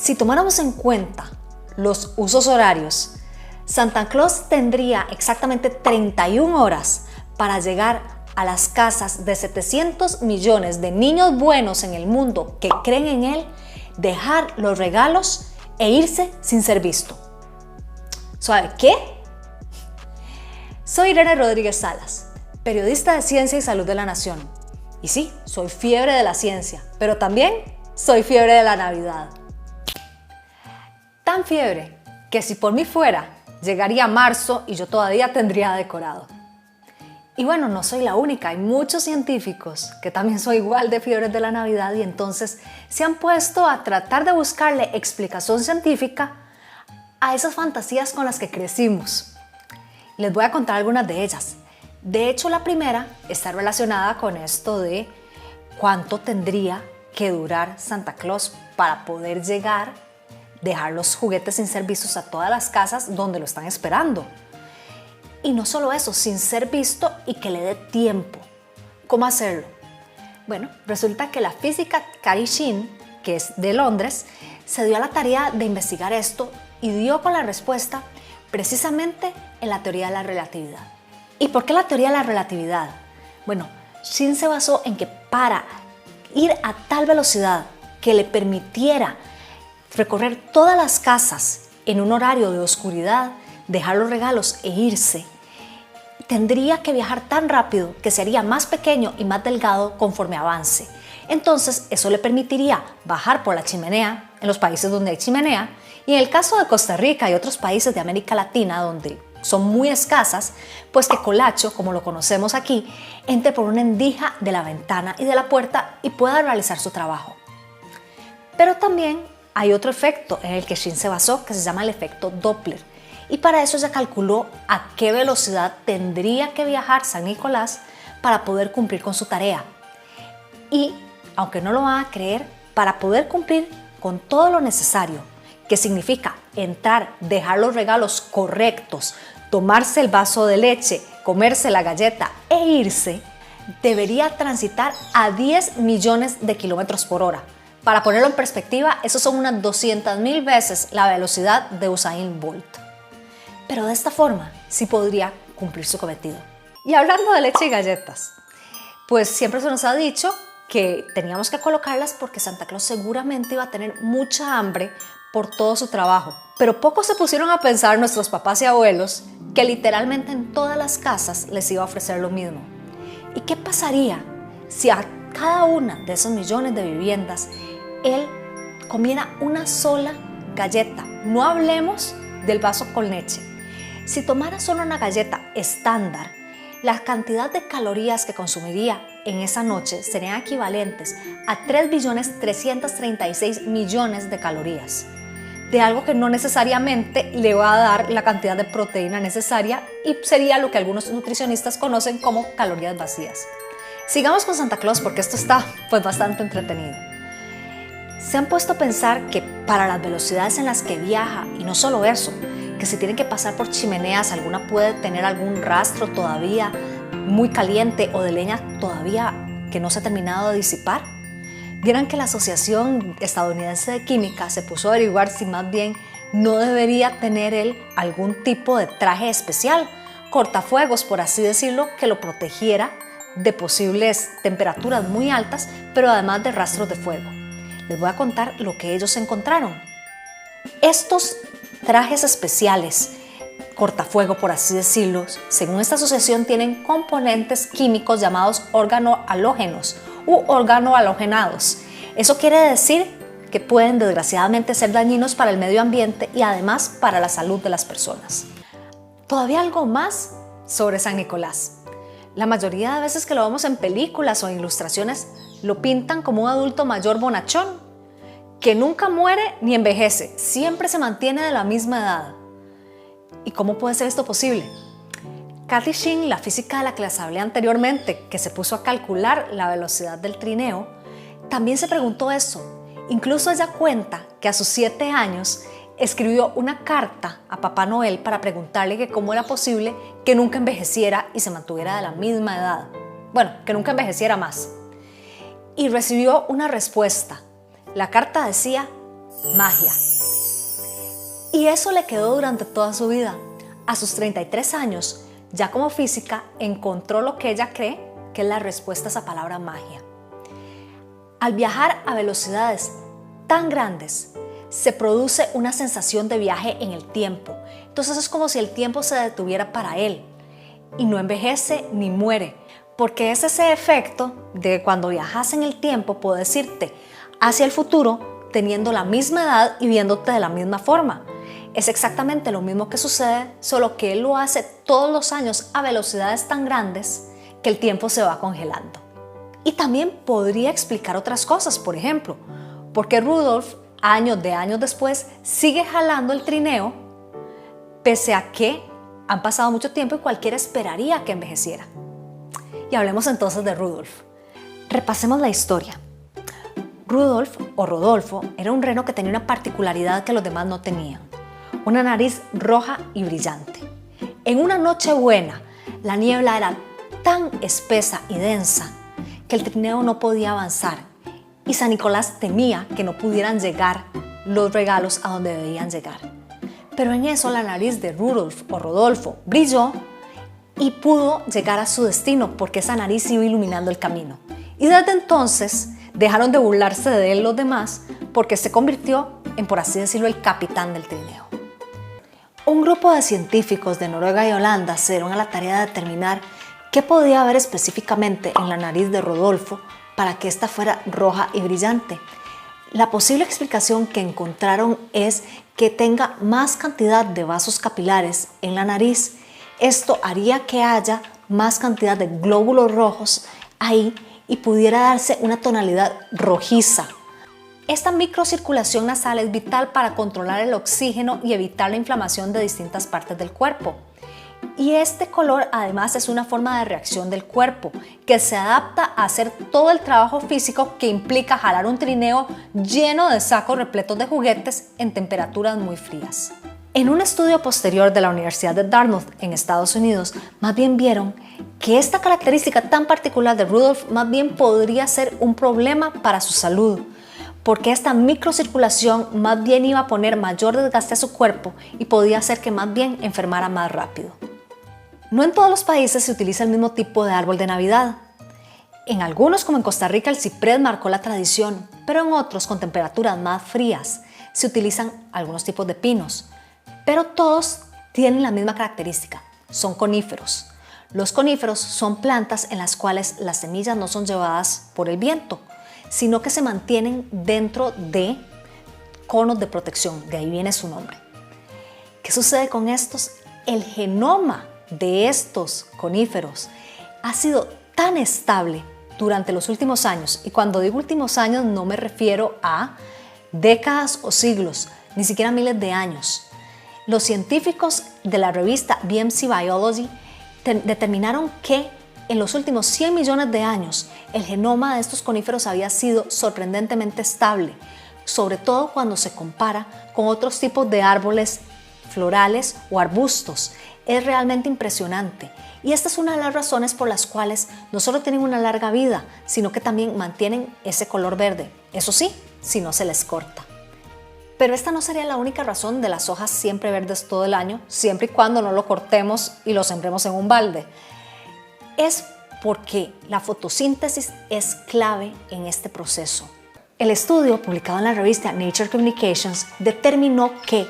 Si tomáramos en cuenta los usos horarios, Santa Claus tendría exactamente 31 horas para llegar a las casas de 700 millones de niños buenos en el mundo que creen en él, dejar los regalos e irse sin ser visto. ¿Sabe qué? Soy Irene Rodríguez Salas, periodista de Ciencia y Salud de la Nación. Y sí, soy fiebre de la ciencia, pero también soy fiebre de la Navidad. Tan fiebre que si por mí fuera, llegaría marzo y yo todavía tendría decorado. Y bueno, no soy la única, hay muchos científicos que también son igual de fiebres de la Navidad y entonces se han puesto a tratar de buscarle explicación científica a esas fantasías con las que crecimos. Les voy a contar algunas de ellas. De hecho, la primera está relacionada con esto de cuánto tendría que durar Santa Claus para poder llegar, dejar los juguetes sin ser vistos a todas las casas donde lo están esperando. Y no solo eso, sin ser visto y que le dé tiempo. ¿Cómo hacerlo? Bueno, resulta que la física Cary Shinn, que es de Londres, se dio a la tarea de investigar esto y dio con la respuesta precisamente en la teoría de la relatividad. ¿Y por qué la teoría de la relatividad? Bueno, Shinn se basó en que para ir a tal velocidad que le permitiera recorrer todas las casas en un horario de oscuridad, dejar los regalos e irse, tendría que viajar tan rápido que sería más pequeño y más delgado conforme avance. Entonces, eso le permitiría bajar por la chimenea en los países donde hay chimenea, y en el caso de Costa Rica y otros países de América Latina donde son muy escasas, pues que Colacho, como lo conocemos aquí, entre por una endija de la ventana y de la puerta y pueda realizar su trabajo. Pero también hay otro efecto en el que Shinn se basó, que se llama el efecto Doppler, y para eso ya calculó a qué velocidad tendría que viajar San Nicolás para poder cumplir con su tarea. Y, aunque no lo van a creer, para poder cumplir con todo lo necesario, que significa entrar, dejar los regalos correctos, tomarse el vaso de leche, comerse la galleta e irse, debería transitar a 10 millones de kilómetros por hora. Para ponerlo en perspectiva, eso son unas 200.000 veces la velocidad de Usain Bolt. Pero de esta forma sí podría cumplir su cometido. Y hablando de leche y galletas, pues siempre se nos ha dicho que teníamos que colocarlas porque Santa Claus seguramente iba a tener mucha hambre por todo su trabajo. Pero pocos se pusieron a pensar, nuestros papás y abuelos, que literalmente en todas las casas les iba a ofrecer lo mismo. ¿Y qué pasaría si a cada una de esos millones de viviendas él comiera una sola galleta? No hablemos del vaso con leche. Si tomara solo una galleta estándar, la cantidad de calorías que consumiría en esa noche serían equivalentes a 3.336.000.000 de calorías, de algo que no necesariamente le va a dar la cantidad de proteína necesaria y sería lo que algunos nutricionistas conocen como calorías vacías. Sigamos con Santa Claus porque esto está pues bastante entretenido. ¿Se han puesto a pensar que para las velocidades en las que viaja, y no solo eso, que si tienen que pasar por chimeneas, alguna puede tener algún rastro todavía muy caliente o de leña todavía que no se ha terminado de disipar? Vieran que la Asociación Estadounidense de Química se puso a averiguar si más bien no debería tener él algún tipo de traje especial, cortafuegos por así decirlo, que lo protegiera de posibles temperaturas muy altas, pero además de rastros de fuego. Les voy a contar lo que ellos encontraron. Estos trajes especiales, cortafuego por así decirlo, según esta asociación tienen componentes químicos llamados organohalógenos u organohalogenados. Eso quiere decir que pueden desgraciadamente ser dañinos para el medio ambiente y además para la salud de las personas. Todavía algo más sobre San Nicolás. La mayoría de veces que lo vemos en películas o en ilustraciones lo pintan como un adulto mayor bonachón, que nunca muere ni envejece, siempre se mantiene de la misma edad. ¿Y cómo puede ser esto posible? Cary Shinn, la física de la que les hablé anteriormente, que se puso a calcular la velocidad del trineo, también se preguntó eso. Incluso ella cuenta que a sus 7 años escribió una carta a Papá Noel para preguntarle que cómo era posible que nunca envejeciera y se mantuviera de la misma edad. Bueno, que nunca envejeciera más. Y recibió una respuesta. La carta decía magia. Y eso le quedó durante toda su vida. A sus 33 años, ya como física, encontró lo que ella cree que es la respuesta a esa palabra magia. Al viajar a velocidades tan grandes, se produce una sensación de viaje en el tiempo. Entonces es como si el tiempo se detuviera para él y no envejece ni muere, porque es ese efecto de que cuando viajas en el tiempo puedes irte hacia el futuro teniendo la misma edad y viéndote de la misma forma. Es exactamente lo mismo que sucede, solo que él lo hace todos los años a velocidades tan grandes que el tiempo se va congelando. Y también podría explicar otras cosas, por ejemplo, porque Rudolf, años después, sigue jalando el trineo, pese a que han pasado mucho tiempo y cualquiera esperaría que envejeciera. Y hablemos entonces de Rudolf. Repasemos la historia. Rudolf o Rodolfo era un reno que tenía una particularidad que los demás no tenían. Una nariz roja y brillante. En una noche buena, la niebla era tan espesa y densa que el trineo no podía avanzar y San Nicolás temía que no pudieran llegar los regalos a donde debían llegar. Pero en eso la nariz de Rudolf o Rodolfo brilló y pudo llegar a su destino porque esa nariz iba iluminando el camino. Y desde entonces dejaron de burlarse de él los demás porque se convirtió en, por así decirlo, el capitán del trineo. Un grupo de científicos de Noruega y Holanda se dieron a la tarea de determinar qué podía haber específicamente en la nariz de Rodolfo para que ésta fuera roja y brillante. La posible explicación que encontraron es que tenga más cantidad de vasos capilares en la nariz. Esto haría que haya más cantidad de glóbulos rojos ahí y pudiera darse una tonalidad rojiza. Esta microcirculación nasal es vital para controlar el oxígeno y evitar la inflamación de distintas partes del cuerpo. Y este color además es una forma de reacción del cuerpo que se adapta a hacer todo el trabajo físico que implica jalar un trineo lleno de sacos repletos de juguetes en temperaturas muy frías. En un estudio posterior de la Universidad de Dartmouth en Estados Unidos, más bien vieron que esta característica tan particular de Rudolf más bien podría ser un problema para su salud, porque esta microcirculación más bien iba a poner mayor desgaste a su cuerpo y podía hacer que más bien enfermara más rápido. No en todos los países se utiliza el mismo tipo de árbol de Navidad. En algunos, como en Costa Rica, el ciprés marcó la tradición, pero en otros, con temperaturas más frías, se utilizan algunos tipos de pinos. Pero todos tienen la misma característica, son coníferos. Los coníferos son plantas en las cuales las semillas no son llevadas por el viento, sino que se mantienen dentro de conos de protección, de ahí viene su nombre. ¿Qué sucede con estos? El genoma de estos coníferos ha sido tan estable durante los últimos años, y cuando digo últimos años no me refiero a décadas o siglos, ni siquiera miles de años. Los científicos de la revista BMC Biology determinaron que en los últimos 100 millones de años el genoma de estos coníferos había sido sorprendentemente estable, sobre todo cuando se compara con otros tipos de árboles florales o arbustos. Es realmente impresionante, y esta es una de las razones por las cuales no solo tienen una larga vida, sino que también mantienen ese color verde, eso sí, si no se les corta. Pero esta no sería la única razón de las hojas siempre verdes todo el año, siempre y cuando no lo cortemos y lo sembremos en un balde. Es porque la fotosíntesis es clave en este proceso. El estudio, publicado en la revista Nature Communications, determinó que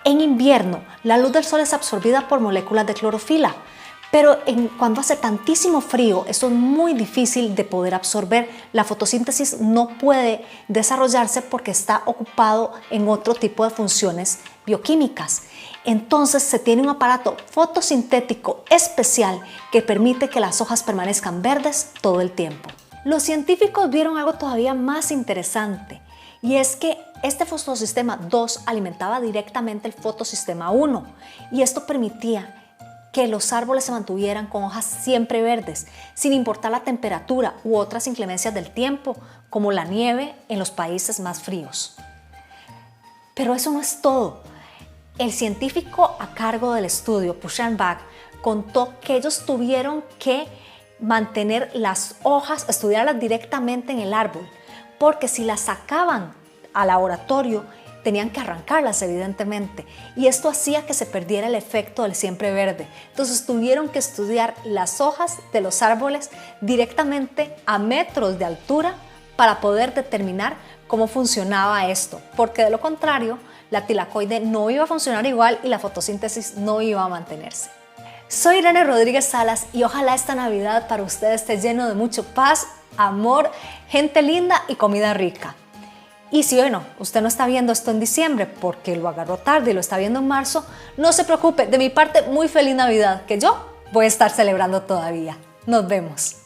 en invierno la luz del sol es absorbida por moléculas de clorofila, pero cuando hace tantísimo frío, esto es muy difícil de poder absorber. La fotosíntesis no puede desarrollarse porque está ocupado en otro tipo de funciones bioquímicas. Entonces se tiene un aparato fotosintético especial que permite que las hojas permanezcan verdes todo el tiempo. Los científicos vieron algo todavía más interesante, y es que este fotosistema 2 alimentaba directamente el fotosistema 1, y esto permitía que los árboles se mantuvieran con hojas siempre verdes, sin importar la temperatura u otras inclemencias del tiempo, como la nieve en los países más fríos. Pero eso no es todo. El científico a cargo del estudio, Pushan Bach, contó que ellos tuvieron que mantener las hojas, estudiarlas directamente en el árbol, porque si las sacaban al laboratorio, tenían que arrancarlas evidentemente, y esto hacía que se perdiera el efecto del siempre verde. Entonces tuvieron que estudiar las hojas de los árboles directamente a metros de altura para poder determinar cómo funcionaba esto, porque de lo contrario la tilacoide no iba a funcionar igual y la fotosíntesis no iba a mantenerse. Soy Irene Rodríguez Salas y ojalá esta Navidad para ustedes esté lleno de mucho paz, amor, gente linda y comida rica. Y si bueno, usted no está viendo esto en diciembre porque lo agarró tarde y lo está viendo en marzo, no se preocupe, de mi parte muy feliz Navidad, que yo voy a estar celebrando todavía. Nos vemos.